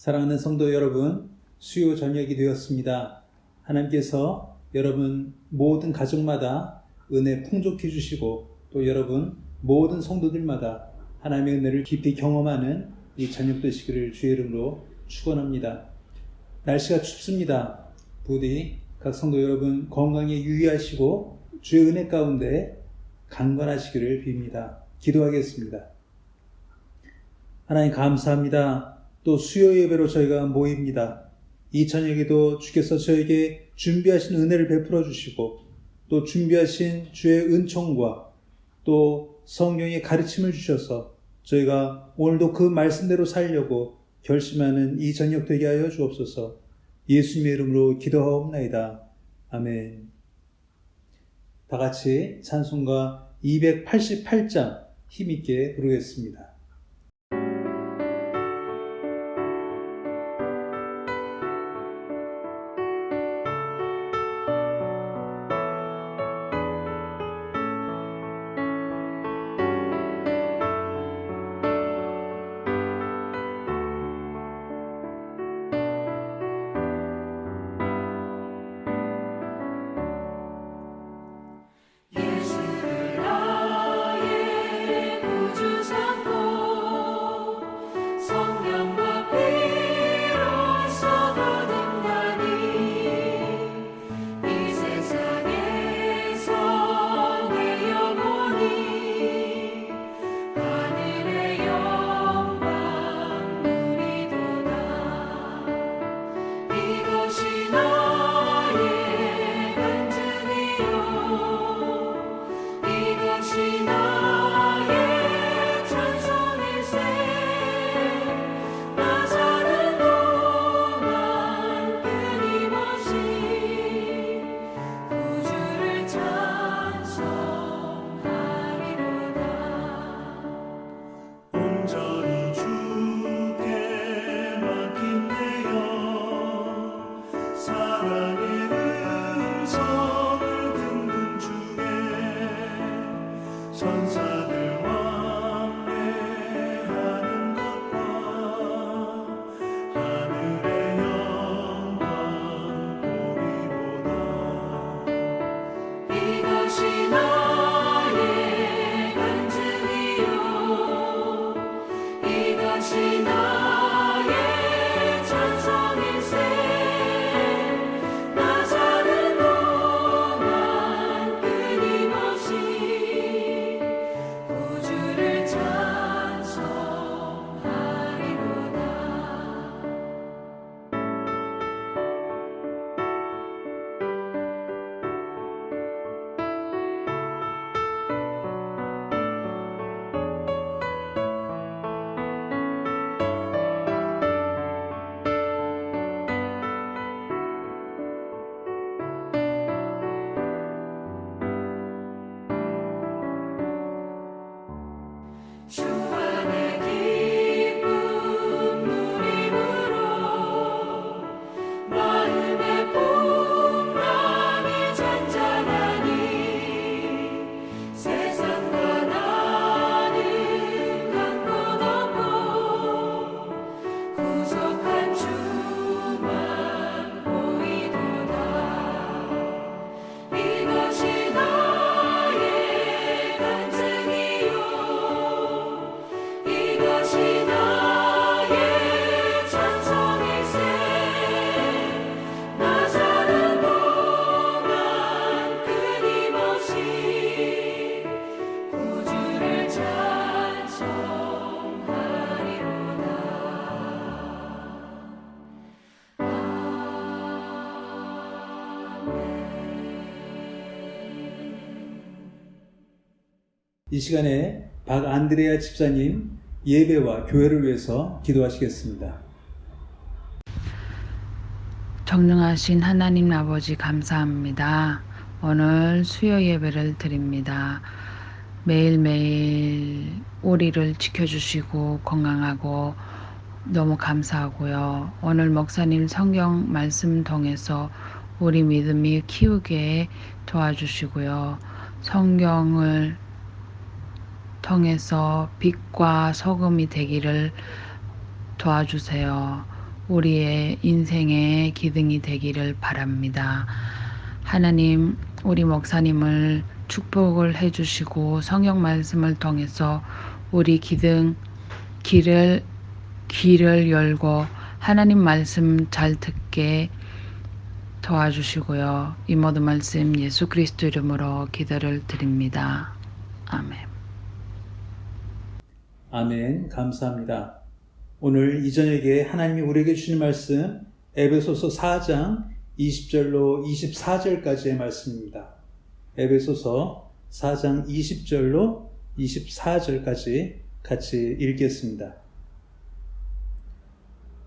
사랑하는 성도 여러분, 수요 저녁이 되었습니다. 하나님께서 여러분 모든 가정마다 은혜 풍족해 주시고 또 여러분 모든 성도들마다 하나님의 은혜를 깊이 경험하는 이 저녁 되시기를 주의 이름으로 축원합니다. 날씨가 춥습니다. 부디 각 성도 여러분 건강에 유의하시고 주의 은혜 가운데 강건하시기를 빕니다. 기도하겠습니다. 하나님 감사합니다. 또 수요 예배로 저희가 모입니다. 이 저녁에도 주께서 저에게 준비하신 은혜를 베풀어 주시고 또 준비하신 주의 은총과 또 성령의 가르침을 주셔서 저희가 오늘도 그 말씀대로 살려고 결심하는 이 저녁 되게 하여 주옵소서. 예수님의 이름으로 기도하옵나이다. 아멘. 다 같이 찬송가 288장 힘있게 부르겠습니다. 이 시간에 박안드레아 집사님 예배와 교회를 위해서 기도하시겠습니다. 정령하신 하나님 아버지 감사합니다. 오늘 수요 예배를 드립니다. 매일매일 우리를 지켜주시고 건강하고 너무 감사하고요. 오늘 목사님 성경 말씀 통해서 우리 믿음이 키우게 도와주시고요. 성경을 통해서 빛과 소금이 되기를 도와주세요. 우리의 인생의 기둥이 되기를 바랍니다. 하나님, 우리 목사님을 축복을 해주시고 성경 말씀을 통해서 우리 귀를 열고 하나님 말씀 잘 듣게 도와주시고요. 이 모든 말씀 예수 그리스도 이름으로 기도를 드립니다. 아멘. 아멘. 감사합니다. 오늘 이 저녁에 하나님이 우리에게 주신 말씀 에베소서 4장 20절로 24절까지의 말씀입니다. 에베소서 4장 20절로 24절까지 같이 읽겠습니다.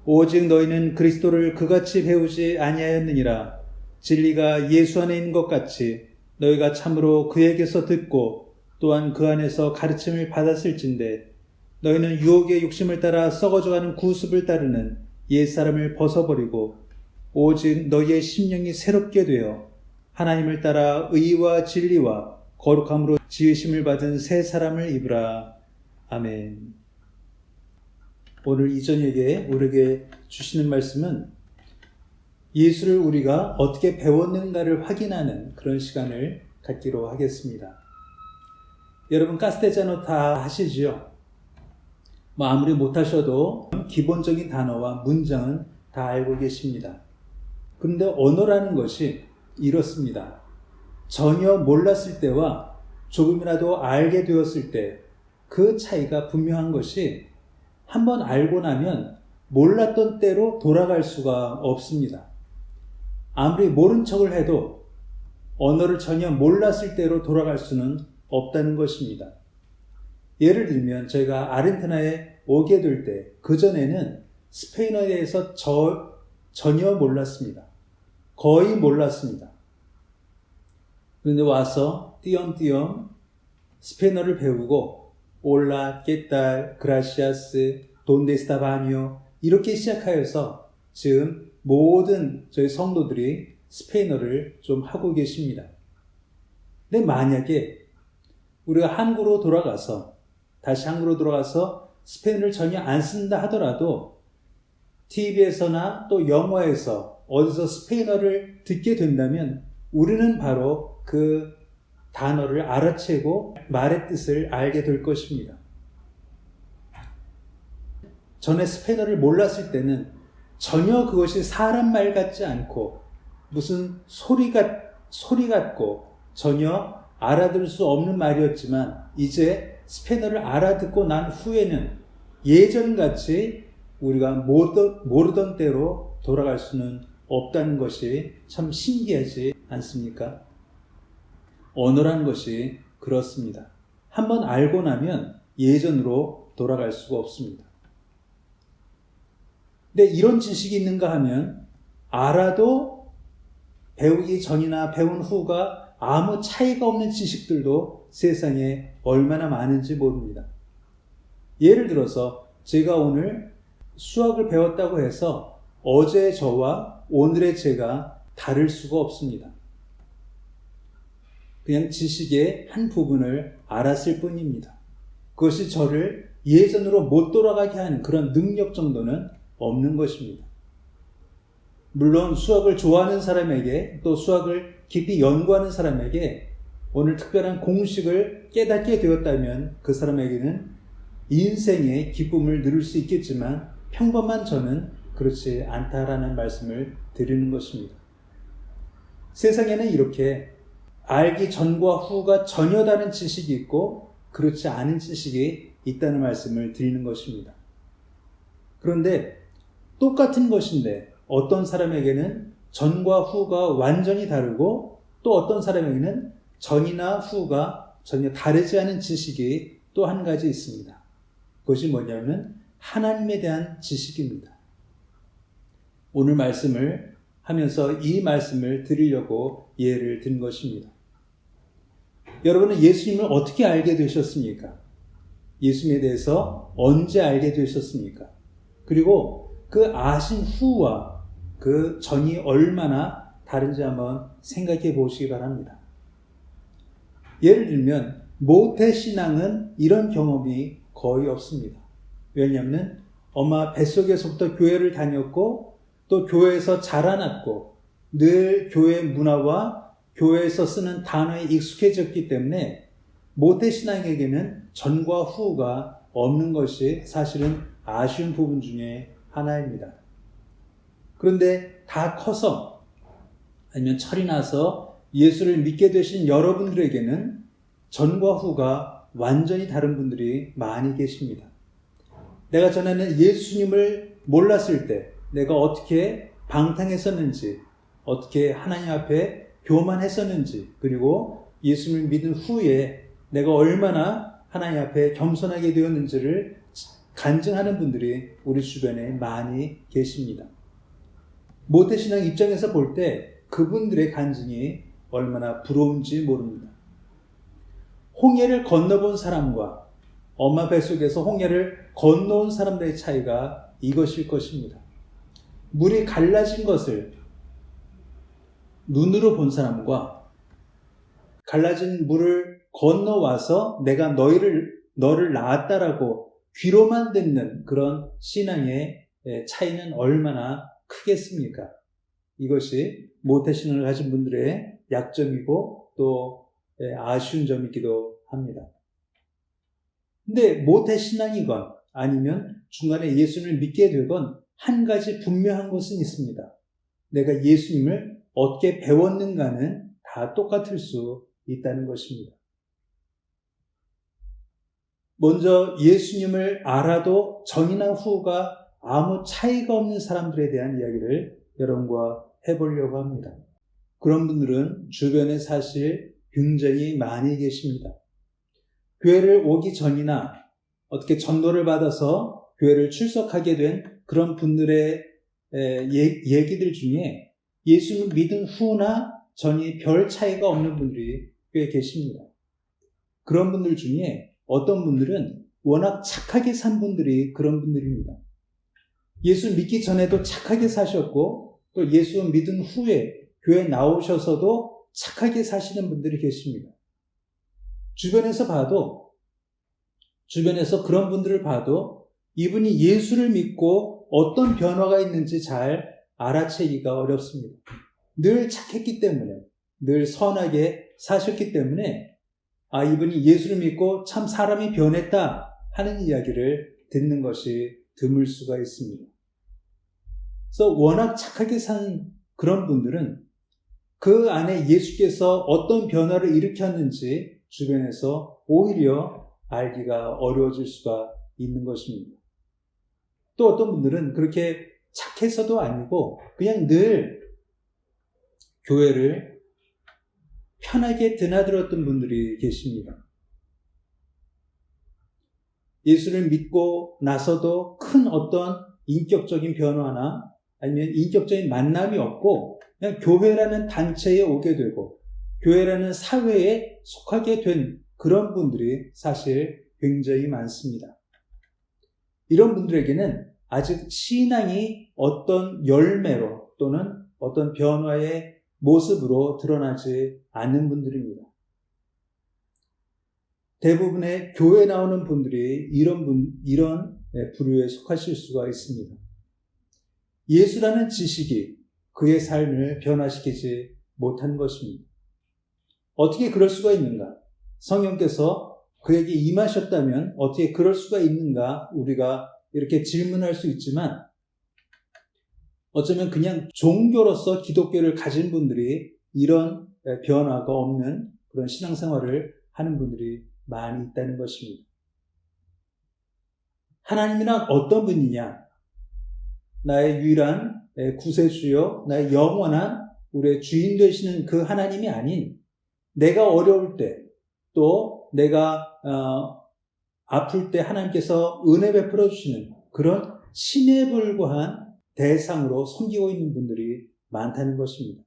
오직 너희는 그리스도를 그같이 배우지 아니하였느니라. 진리가 예수 안에 있는 것 같이 너희가 참으로 그에게서 듣고 또한 그 안에서 가르침을 받았을진대 너희는 유혹의 욕심을 따라 썩어져가는 구습을 따르는 옛사람을 벗어버리고 오직 너희의 심령이 새롭게 되어 하나님을 따라 의와 진리와 거룩함으로 지으심을 받은 새 사람을 입으라. 아멘. 오늘 이 저녁에 우리에게 주시는 말씀은 예수를 우리가 어떻게 배웠는가를 확인하는 그런 시간을 갖기로 하겠습니다. 여러분 가스테자노 다 하시지요? 아무리 못하셔도 기본적인 단어와 문장은 다 알고 계십니다. 그런데 언어라는 것이 이렇습니다. 전혀 몰랐을 때와 조금이라도 알게 되었을 때 그 차이가 분명한 것이 한번 알고 나면 몰랐던 때로 돌아갈 수가 없습니다. 아무리 모른 척을 해도 언어를 전혀 몰랐을 때로 돌아갈 수는 없다는 것입니다. 예를 들면 저희가 아르헨티나에 오게 될 때 그전에는 스페인어에 대해서 전혀 몰랐습니다. 거의 몰랐습니다. 그런데 와서 띄엄띄엄 스페인어를 배우고 올라, 깨딸, 그라시아스, 돈데스타 바니오 이렇게 시작하여서 지금 모든 저희 성도들이 스페인어를 좀 하고 계십니다. 근데 만약에 우리가 다시 한국으로 돌아가서 스페인어를 전혀 안 쓴다 하더라도 TV에서나 또 영화에서 어디서 스페인어를 듣게 된다면 우리는 바로 그 단어를 알아채고 말의 뜻을 알게 될 것입니다. 전에 스페인어를 몰랐을 때는 전혀 그것이 사람 말 같지 않고 무슨 소리 같고 전혀 알아들을 수 없는 말이었지만 이제 스페인어를 알아듣고 난 후에는 예전같이 우리가 모르던 때로 돌아갈 수는 없다는 것이 참 신기하지 않습니까? 언어라는 것이 그렇습니다. 한번 알고 나면 예전으로 돌아갈 수가 없습니다. 근데 이런 지식이 있는가 하면 알아도 배우기 전이나 배운 후가 아무 차이가 없는 지식들도 세상에 얼마나 많은지 모릅니다. 예를 들어서 제가 오늘 수학을 배웠다고 해서 어제 저와 오늘의 제가 다를 수가 없습니다. 그냥 지식의 한 부분을 알았을 뿐입니다. 그것이 저를 예전으로 못 돌아가게 하는 그런 능력 정도는 없는 것입니다. 물론 수학을 좋아하는 사람에게 또 수학을 깊이 연구하는 사람에게 오늘 특별한 공식을 깨닫게 되었다면 그 사람에게는 인생의 기쁨을 누릴 수 있겠지만 평범한 저는 그렇지 않다라는 말씀을 드리는 것입니다. 세상에는 이렇게 알기 전과 후가 전혀 다른 지식이 있고 그렇지 않은 지식이 있다는 말씀을 드리는 것입니다. 그런데 똑같은 것인데 어떤 사람에게는 전과 후가 완전히 다르고 또 어떤 사람에게는 전이나 후가 전혀 다르지 않은 지식이 또 한 가지 있습니다. 그것이 뭐냐면 하나님에 대한 지식입니다. 오늘 말씀을 하면서 이 말씀을 드리려고 예를 든 것입니다. 여러분은 예수님을 어떻게 알게 되셨습니까? 예수님에 대해서 언제 알게 되셨습니까? 그리고 그 아신 후와 그 전이 얼마나 다른지 한번 생각해 보시기 바랍니다. 예를 들면 모태신앙은 이런 경험이 거의 없습니다. 왜냐하면 엄마 뱃속에서부터 교회를 다녔고 또 교회에서 자라났고 늘 교회 문화와 교회에서 쓰는 단어에 익숙해졌기 때문에 모태신앙에게는 전과 후가 없는 것이 사실은 아쉬운 부분 중에 하나입니다. 그런데 다 커서 아니면 철이 나서 예수를 믿게 되신 여러분들에게는 전과 후가 완전히 다른 분들이 많이 계십니다. 내가 전에는 예수님을 몰랐을 때 내가 어떻게 방탕했었는지, 어떻게 하나님 앞에 교만했었는지, 그리고 예수님을 믿은 후에 내가 얼마나 하나님 앞에 겸손하게 되었는지를 간증하는 분들이 우리 주변에 많이 계십니다. 모태신앙 입장에서 볼 때 그분들의 간증이 얼마나 부러운지 모릅니다. 홍해를 건너본 사람과 엄마 뱃속에서 홍해를 건너온 사람들의 차이가 이것일 것입니다. 물이 갈라진 것을 눈으로 본 사람과 갈라진 물을 건너와서 내가 너를 낳았다라고 귀로만 듣는 그런 신앙의 차이는 얼마나 크겠습니까? 이것이 모태신앙을 가진 분들의 약점이고 또 아쉬운 점이기도 합니다. 근데 모태신앙이건 아니면 중간에 예수님을 믿게 되건 한 가지 분명한 것은 있습니다. 내가 예수님을 어떻게 배웠는가는 다 똑같을 수 있다는 것입니다. 먼저 예수님을 알아도 전이나 후가 아무 차이가 없는 사람들에 대한 이야기를 여러분과 해보려고 합니다. 그런 분들은 주변에 사실 굉장히 많이 계십니다. 교회를 오기 전이나 어떻게 전도를 받아서 교회를 출석하게 된 그런 분들의 얘기들 중에 예수님을 믿은 후나 전이 별 차이가 없는 분들이 꽤 계십니다. 그런 분들 중에 어떤 분들은 워낙 착하게 산 분들이 그런 분들입니다. 예수 믿기 전에도 착하게 사셨고 또 예수 믿은 후에 교회 나오셔서도 착하게 사시는 분들이 계십니다. 주변에서 그런 분들을 봐도 이분이 예수를 믿고 어떤 변화가 있는지 잘 알아채기가 어렵습니다. 늘 착했기 때문에, 늘 선하게 사셨기 때문에 이분이 예수를 믿고 참 사람이 변했다 하는 이야기를 듣는 것이 드물 수가 있습니다. 그래서 워낙 착하게 산 그런 분들은 그 안에 예수께서 어떤 변화를 일으켰는지 주변에서 오히려 알기가 어려워질 수가 있는 것입니다. 또 어떤 분들은 그렇게 착해서도 아니고 그냥 늘 교회를 편하게 드나들었던 분들이 계십니다. 예수를 믿고 나서도 큰 어떤 인격적인 변화나 아니면 인격적인 만남이 없고 그냥 교회라는 단체에 오게 되고 교회라는 사회에 속하게 된 그런 분들이 사실 굉장히 많습니다. 이런 분들에게는 아직 신앙이 어떤 열매로 또는 어떤 변화의 모습으로 드러나지 않는 분들입니다. 대부분의 교회 나오는 분들이 이런 부류에 속하실 수가 있습니다. 예수라는 지식이 그의 삶을 변화시키지 못한 것입니다. 어떻게 그럴 수가 있는가? 성령께서 그에게 임하셨다면 어떻게 그럴 수가 있는가? 우리가 이렇게 질문할 수 있지만 어쩌면 그냥 종교로서 기독교를 가진 분들이 이런 변화가 없는 그런 신앙생활을 하는 분들이 많이 있다는 것입니다. 하나님이란 어떤 분이냐? 나의 유일한 구세주요, 나의 영원한 우리의 주인 되시는 그 하나님이 아닌 내가 어려울 때 또 내가 아플 때 하나님께서 은혜 베풀어 주시는 그런 신에 불과한 대상으로 섬기고 있는 분들이 많다는 것입니다.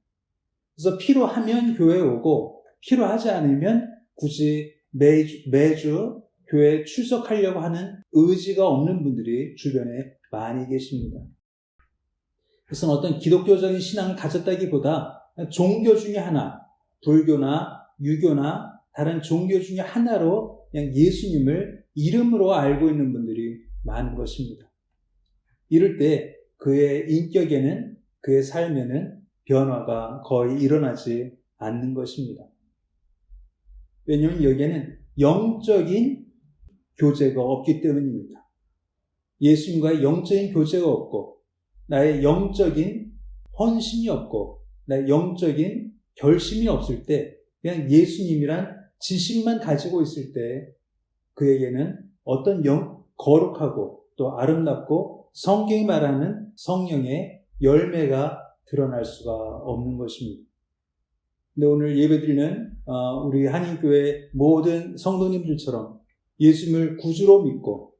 그래서 필요하면 교회에 오고 필요하지 않으면 굳이 매주 교회에 출석하려고 하는 의지가 없는 분들이 주변에 많이 계십니다. 그래서 어떤 기독교적인 신앙을 가졌다기보다 종교 중에 하나, 불교나 유교나 다른 종교 중에 하나로 그냥 예수님을 이름으로 알고 있는 분들이 많은 것입니다. 이럴 때 그의 인격에는, 그의 삶에는 변화가 거의 일어나지 않는 것입니다. 왜냐하면 여기에는 영적인 교제가 없기 때문입니다. 예수님과의 영적인 교제가 없고, 나의 영적인 헌신이 없고, 나의 영적인 결심이 없을 때, 그냥 예수님이란 지식만 가지고 있을 때, 그에게는 어떤 거룩하고 또 아름답고 성경이 말하는 성령의 열매가 드러날 수가 없는 것입니다. 근데 오늘 예배드리는 우리 한인교회 모든 성도님들처럼 예수님을 구주로 믿고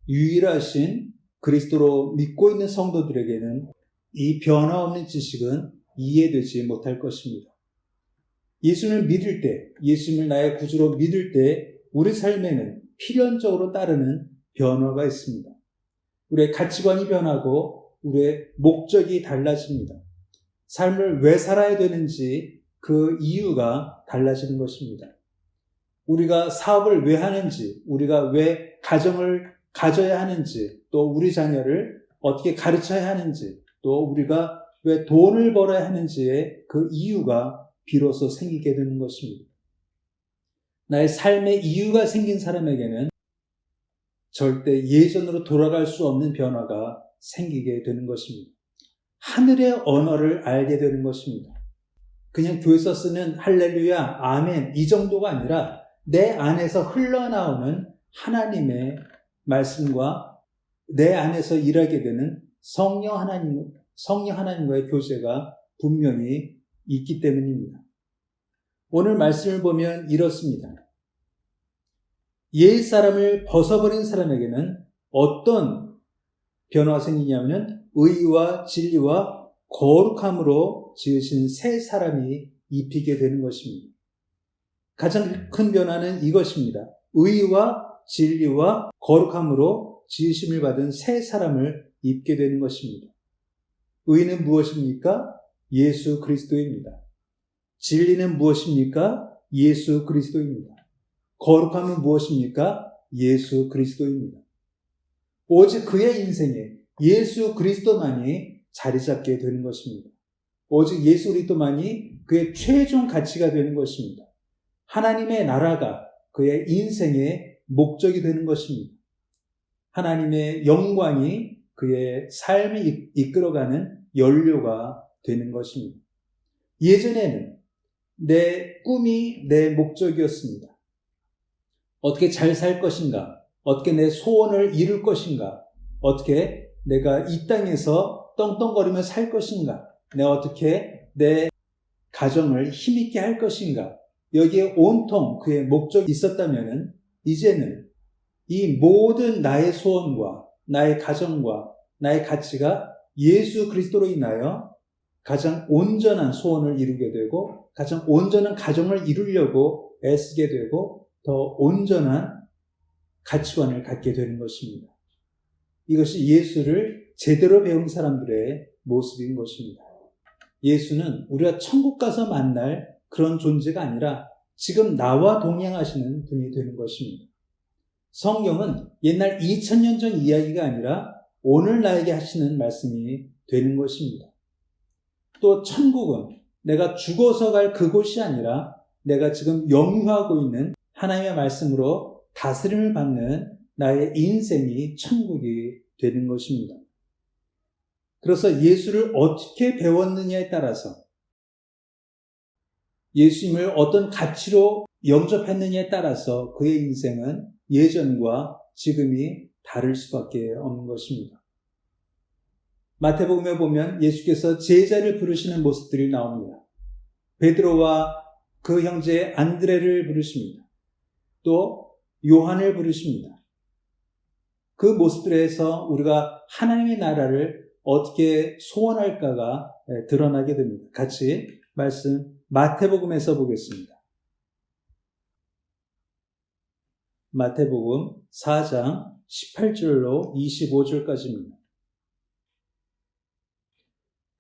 유일하신 그리스도로 믿고 있는 성도들에게는 이 변화없는 지식은 이해되지 못할 것입니다. 예수님을 믿을 때, 예수님을 나의 구주로 믿을 때 우리 삶에는 필연적으로 따르는 변화가 있습니다. 우리의 가치관이 변하고 우리의 목적이 달라집니다. 삶을 왜 살아야 되는지 그 이유가 달라지는 것입니다. 우리가 사업을 왜 하는지, 우리가 왜 가정을 가져야 하는지, 또 우리 자녀를 어떻게 가르쳐야 하는지, 또 우리가 왜 돈을 벌어야 하는지의 그 이유가 비로소 생기게 되는 것입니다. 나의 삶의 이유가 생긴 사람에게는 절대 예전으로 돌아갈 수 없는 변화가 생기게 되는 것입니다. 하늘의 언어를 알게 되는 것입니다. 그냥 교회에서 쓰는 할렐루야, 아멘 이 정도가 아니라 내 안에서 흘러나오는 하나님의 말씀과 내 안에서 일하게 되는 성령 하나님과의 교제가 분명히 있기 때문입니다. 오늘 말씀을 보면 이렇습니다. 옛 사람을 벗어버린 사람에게는 어떤 변화가 생기냐면 의와 진리와 거룩함으로 지으신 새 사람이 입히게 되는 것입니다. 가장 큰 변화는 이것입니다. 의와 진리와 거룩함으로 지으심을 받은 새 사람을 입게 되는 것입니다. 의는 무엇입니까? 예수 그리스도입니다. 진리는 무엇입니까? 예수 그리스도입니다. 거룩함은 무엇입니까? 예수 그리스도입니다. 오직 그의 인생에 예수 그리스도만이 자리 잡게 되는 것입니다. 오직 예수 그리스도만이 그의 최종 가치가 되는 것입니다. 하나님의 나라가 그의 인생의 목적이 되는 것입니다. 하나님의 영광이 그의 삶을 이끌어가는 연료가 되는 것입니다. 예전에는 내 꿈이 내 목적이었습니다. 어떻게 잘 살 것인가? 어떻게 내 소원을 이룰 것인가? 어떻게 내가 이 땅에서 떵떵거리며 살 것인가? 내가 어떻게 내 가정을 힘있게 할 것인가? 여기에 온통 그의 목적이 있었다면 이제는 이 모든 나의 소원과 나의 가정과 나의 가치가 예수 그리스도로 인하여 가장 온전한 소원을 이루게 되고 가장 온전한 가정을 이루려고 애쓰게 되고 더 온전한 가치관을 갖게 되는 것입니다. 이것이 예수를 제대로 배운 사람들의 모습인 것입니다. 예수는 우리가 천국 가서 만날 그런 존재가 아니라 지금 나와 동행하시는 분이 되는 것입니다. 성경은 옛날 2000년 전 이야기가 아니라 오늘 나에게 하시는 말씀이 되는 것입니다. 또 천국은 내가 죽어서 갈 그곳이 아니라 내가 지금 영유하고 있는 하나님의 말씀으로 다스림을 받는 나의 인생이 천국이 되는 것입니다. 그래서 예수를 어떻게 배웠느냐에 따라서 예수님을 어떤 가치로 영접했느냐에 따라서 그의 인생은 예전과 지금이 다를 수밖에 없는 것입니다. 마태복음에 보면 예수께서 제자를 부르시는 모습들이 나옵니다. 베드로와 그 형제 안드레를 부르십니다. 또 요한을 부르십니다. 그 모습들에서 우리가 하나님의 나라를 어떻게 소원할까가 드러나게 됩니다. 같이 말씀 마태복음에서 보겠습니다. 마태복음 4장 18절로 25절까지입니다.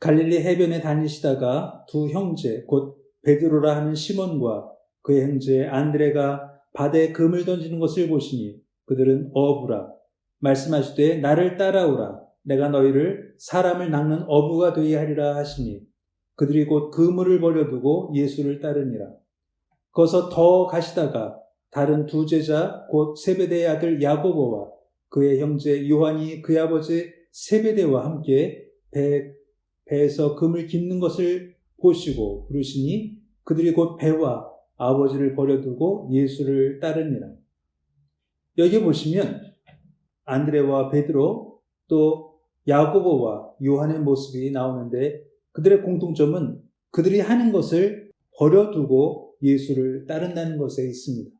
갈릴리 해변에 다니시다가 두 형제 곧 베드로라 하는 시몬과 그의 형제 안드레가 바다에 금을 던지는 것을 보시니 그들은 어부라 말씀하시되 나를 따라오라. 내가 너희를 사람을 낚는 어부가 되게 하리라 하시니 그들이 곧 그물을 버려두고 예수를 따르니라. 거기서 더 가시다가 다른 두 제자 곧 세베대의 아들 야고보와 그의 형제 요한이 그의 아버지 세베대와 함께 배에서 금을 깁는 것을 보시고 부르시니 그들이 곧 배와 아버지를 버려두고 예수를 따르니라. 여기 보시면 안드레와 베드로 또 야고보와 요한의 모습이 나오는데 그들의 공통점은 그들이 하는 것을 버려두고 예수를 따른다는 것에 있습니다.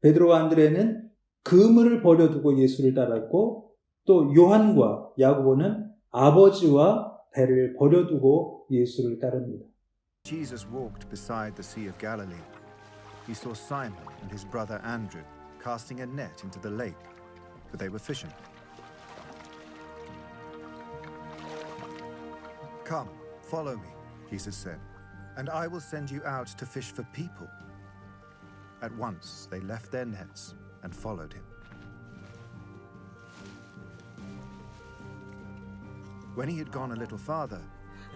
베드로와 안드레는 그물을 버려두고 예수를 따랐고 또 요한과 야고보는 아버지와 배를 버려두고 예수를 따릅니다. Jesus walked beside the Sea of Galilee. He saw Simon and his brother Andrew casting a net into the lake, for they were fishing. Come, follow me, Jesus said, and I will send you out to fish for people. At once they left their nets and followed him. When he had gone a little farther,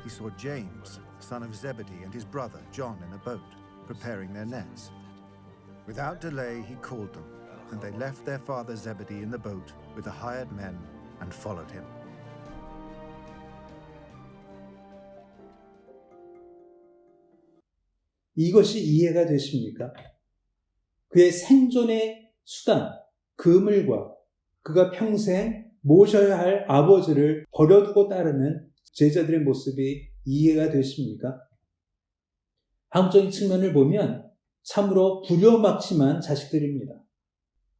he saw James, son of Zebedee, and his brother John in a boat, preparing their nets. Without delay he called them, and they left their father Zebedee in the boat with the hired men and followed him. 이것이 이해가 되십니까? 그의 생존의 수단, 그물과 그가 평생 모셔야 할 아버지를 버려두고 따르는 제자들의 모습이 이해가 되십니까? 한국적인 측면을 보면 참으로 불효막심한 자식들입니다.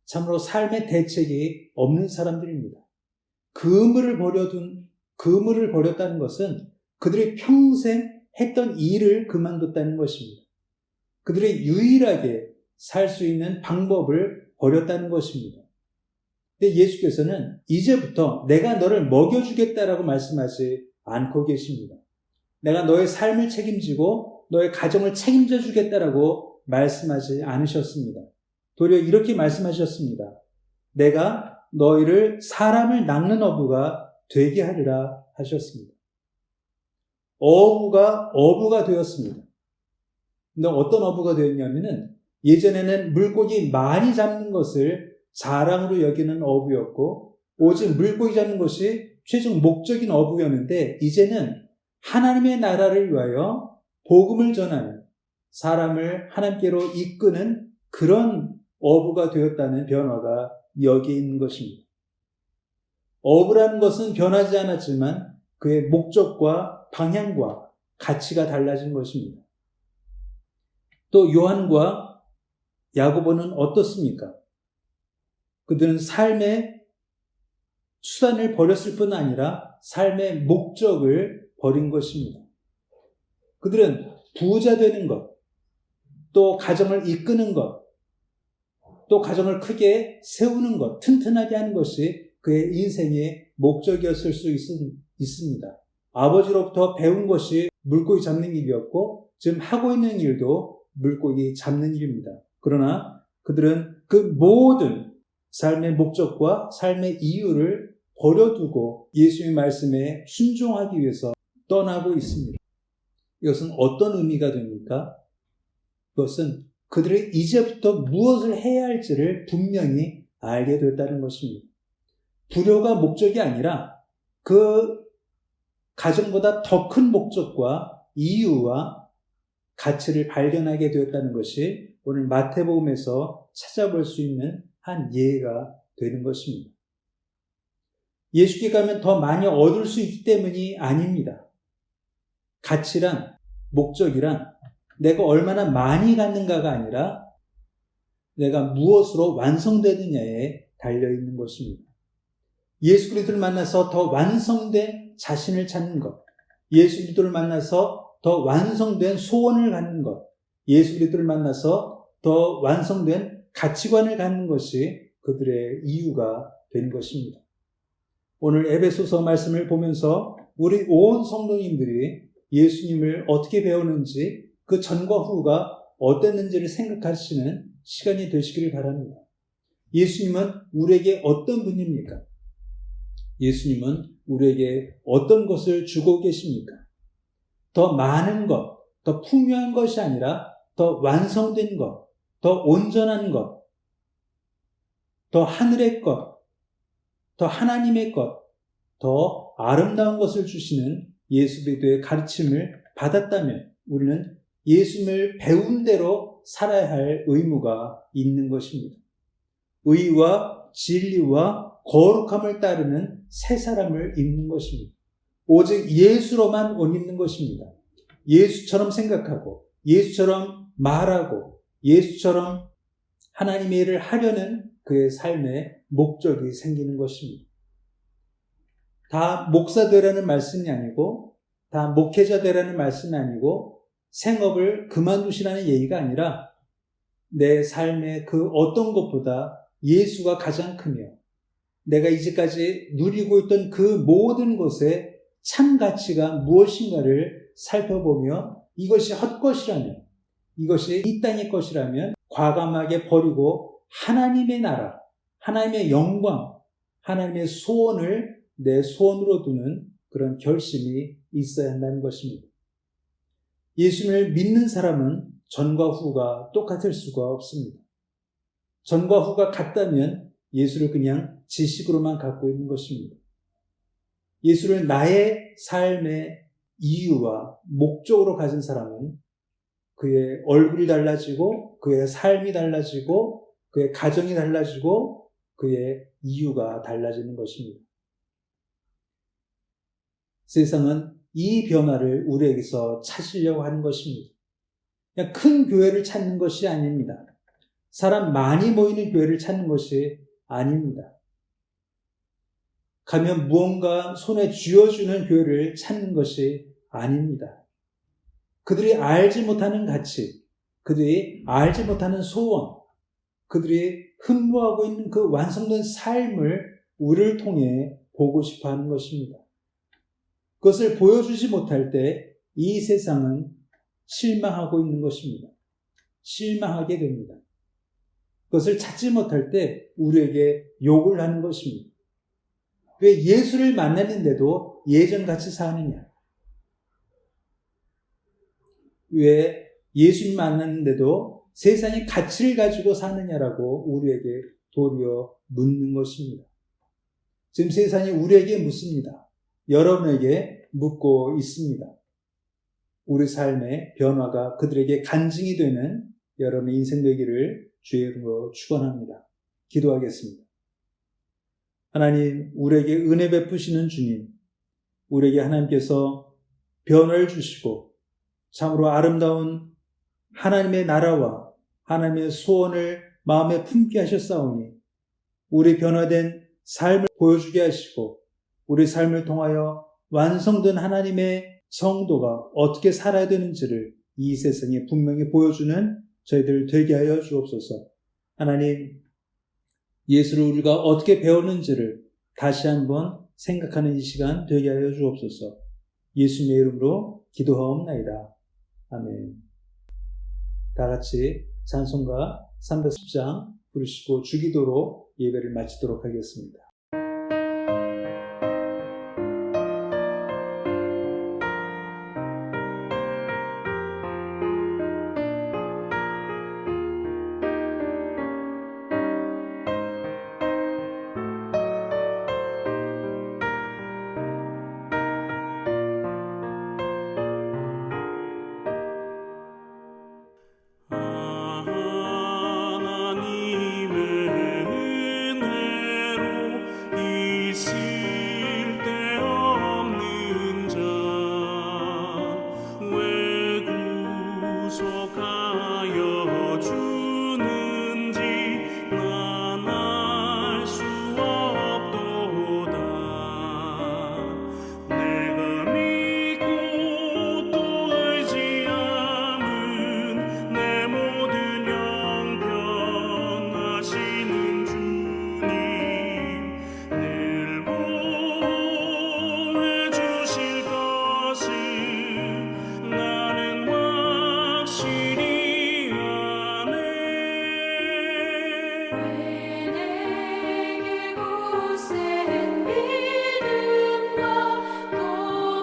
참으로 삶의 대책이 없는 사람들입니다. 그물을 버렸다는 것은 그들이 평생 했던 일을 그만뒀다는 것입니다. 그들이 유일하게 살 수 있는 방법을 버렸다는 것입니다. 근데 예수께서는 이제부터 내가 너를 먹여주겠다라고 말씀하지 않고 계십니다. 내가 너의 삶을 책임지고 너의 가정을 책임져 주겠다라고 말씀하지 않으셨습니다. 도리어 이렇게 말씀하셨습니다. 내가 너희를 사람을 낚는 어부가 되게 하리라 하셨습니다. 어부가 되었습니다. 근데 어떤 어부가 되었냐면은 예전에는 물고기 많이 잡는 것을 자랑으로 여기는 어부였고 오직 물고기 잡는 것이 최종 목적인 어부였는데 이제는 하나님의 나라를 위하여 복음을 전하는 사람을 하나님께로 이끄는 그런 어부가 되었다는 변화가 여기에 있는 것입니다. 어부라는 것은 변하지 않았지만 그의 목적과 방향과 가치가 달라진 것입니다. 또 요한과 야고보는 어떻습니까? 그들은 삶의 수단을 버렸을 뿐 아니라 삶의 목적을 버린 것입니다. 그들은 부자 되는 것, 또 가정을 이끄는 것, 또 가정을 크게 세우는 것, 튼튼하게 하는 것이 그의 인생의 목적이었을 수 있습니다. 아버지로부터 배운 것이 물고기 잡는 일이었고 지금 하고 있는 일도 물고기 잡는 일입니다. 그러나 그들은 그 모든 삶의 목적과 삶의 이유를 버려두고 예수의 말씀에 순종하기 위해서 떠나고 있습니다. 이것은 어떤 의미가 됩니까? 그것은 그들이 이제부터 무엇을 해야 할지를 분명히 알게 됐다는 것입니다. 불효가 목적이 아니라 그 가정보다 더 큰 목적과 이유와 가치를 발견하게 되었다는 것이 오늘 마태복음에서 찾아볼 수 있는 한 예가 되는 것입니다. 예수께 가면 더 많이 얻을 수 있기 때문이 아닙니다. 가치란, 목적이란 내가 얼마나 많이 갖는가가 아니라 내가 무엇으로 완성되느냐에 달려있는 것입니다. 예수 그리스도를 만나서 더 완성된 자신을 찾는 것, 예수 그리스도를 만나서 더 완성된 소원을 갖는 것, 예수 그리스도를 만나서 더 완성된 가치관을 갖는 것이 그들의 이유가 된 것입니다. 오늘 에베소서 말씀을 보면서 우리 온 성도님들이 예수님을 어떻게 배우는지 그 전과 후가 어땠는지를 생각하시는 시간이 되시기를 바랍니다. 예수님은 우리에게 어떤 분입니까? 예수님은 우리에게 어떤 것을 주고 계십니까? 더 많은 것, 더 풍요한 것이 아니라 더 완성된 것, 더 온전한 것, 더 하늘의 것, 더 하나님의 것, 더 아름다운 것을 주시는 예수 그리스도의 가르침을 받았다면 우리는 예수님을 배운 대로 살아야 할 의무가 있는 것입니다. 의와 진리와 거룩함을 따르는 새 사람을 입는 것입니다. 오직 예수로만 옷 입는 것입니다. 예수처럼 생각하고 예수처럼 말하고 예수처럼 하나님의 일을 하려는 그의 삶의 목적이 생기는 것입니다. 다 목사 되라는 말씀이 아니고 다 목회자 되라는 말씀이 아니고 생업을 그만두시라는 얘기가 아니라 내 삶의 그 어떤 것보다 예수가 가장 크며 내가 이제까지 누리고 있던 그 모든 것의 참 가치가 무엇인가를 살펴보며 이것이 헛것이라면 이것이 이 땅의 것이라면 과감하게 버리고 하나님의 나라, 하나님의 영광, 하나님의 소원을 내 소원으로 두는 그런 결심이 있어야 한다는 것입니다. 예수님을 믿는 사람은 전과 후가 똑같을 수가 없습니다. 전과 후가 같다면 예수를 그냥 지식으로만 갖고 있는 것입니다. 예수를 나의 삶의 이유와 목적으로 가진 사람은 그의 얼굴이 달라지고 그의 삶이 달라지고 그의 가정이 달라지고 그의 이유가 달라지는 것입니다. 세상은 이 변화를 우리에게서 찾으려고 하는 것입니다. 그냥 큰 교회를 찾는 것이 아닙니다. 사람 많이 모이는 교회를 찾는 것이 아닙니다. 가면 무언가 손에 쥐어주는 교회를 찾는 것이 아닙니다. 그들이 알지 못하는 가치, 그들이 알지 못하는 소원, 그들이 흠모하고 있는 그 완성된 삶을 우리를 통해 보고 싶어 하는 것입니다. 그것을 보여주지 못할 때 이 세상은 실망하고 있는 것입니다. 실망하게 됩니다. 그것을 찾지 못할 때 우리에게 욕을 하는 것입니다. 왜 예수를 만났는데도 예전같이 사느냐? 왜 예수님 만났는데도 세상의 가치를 가지고 사느냐라고 우리에게 도리어 묻는 것입니다. 지금 세상이 우리에게 묻습니다. 여러분에게 묻고 있습니다. 우리 삶의 변화가 그들에게 간증이 되는 여러분의 인생 되기를 주의 이름으로 축원합니다. 기도하겠습니다. 하나님, 우리에게 은혜 베푸시는 주님, 우리에게 하나님께서 변화를 주시고 참으로 아름다운 하나님의 나라와 하나님의 소원을 마음에 품게 하셨사오니 우리 변화된 삶을 보여주게 하시고 우리 삶을 통하여 완성된 하나님의 성도가 어떻게 살아야 되는지를 이 세상에 분명히 보여주는 저희들 되게 하여 주옵소서. 하나님, 예수를 우리가 어떻게 배웠는지를 다시 한번 생각하는 이 시간 되게 하여 주옵소서. 예수님의 이름으로 기도하옵나이다. 아멘. 다 같이 찬송가 310장 부르시고 주기도로 예배를 마치도록 하겠습니다. 하나님의 은혜로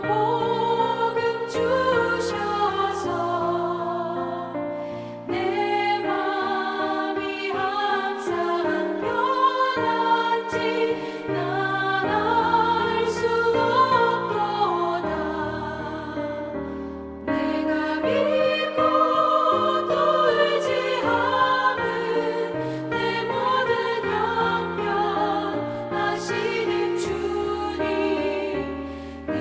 복음 주셔서 내 맘이 항상 편한지 난 알 수 없도다. 내가 믿고 또 의지함은 내 모든 형편 하시는 주님 늘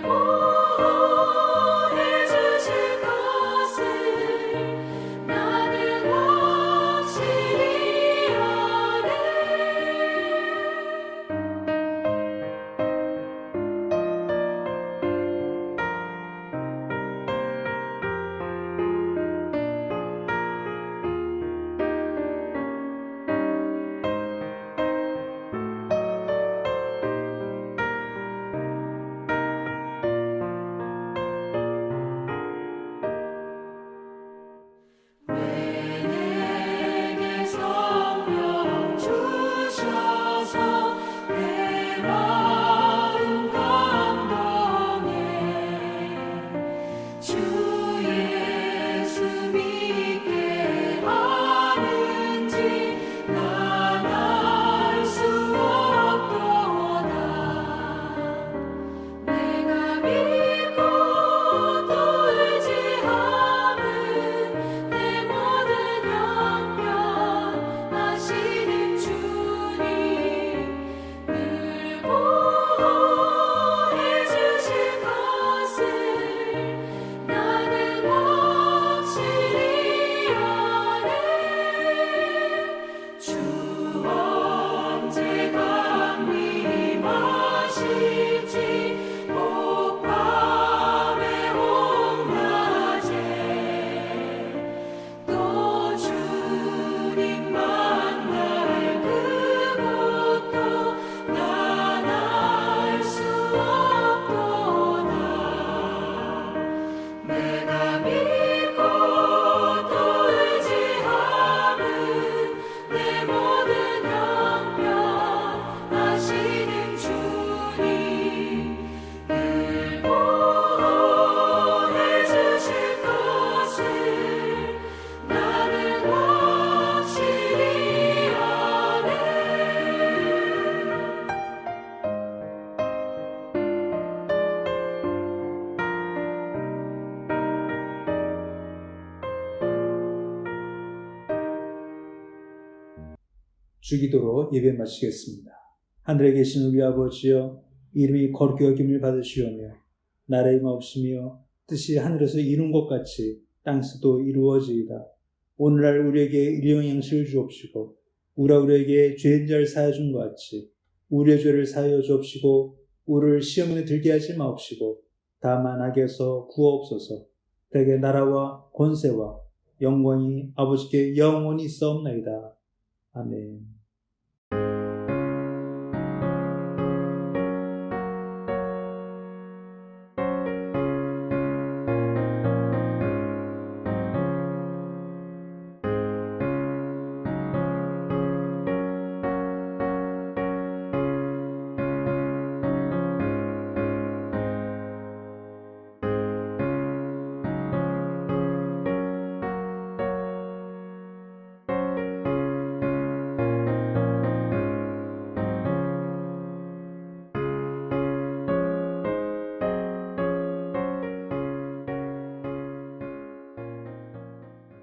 보호해 주실 것을 나는 확실히 아네. 왜 내게 성령 주셔서 내 마음 감동해 주 예수 믿게 하는지 난 알 수 없도다. 내가 믿고 또 의지함은 내 모든 형편 하시는 주님 늘 보호해 주실 것을 나는 확실히 아네. 주 언제 강림하실지 복밤의 홍낮에 또 주님 만날 그곳도 난 알 수 없도다. 내가 믿고 또 의지함은 내 모든 형편 하시는 주님 늘 보호해 주실 것을 나는 확실히 아네. 주기도로 예배 마치겠습니다. 하늘에 계신 우리 아버지여, 이름이 거룩히 여김을 받으시오며 나라의 마옵시며 뜻이 하늘에서 이룬 것 같이 땅에서도 이루어지이다. 오늘날 우리에게 일용 양식을 주옵시고 우리에게 죄인 자를 사하여 준 것 같이 우리의 죄를 사하여 주옵시고 우리를 시험에 들게 하지 마옵시고 다만 악에서 구하옵소서. 대개 나라와 권세와 영광이 아버지께 영원히 있사옵나이다. 아멘.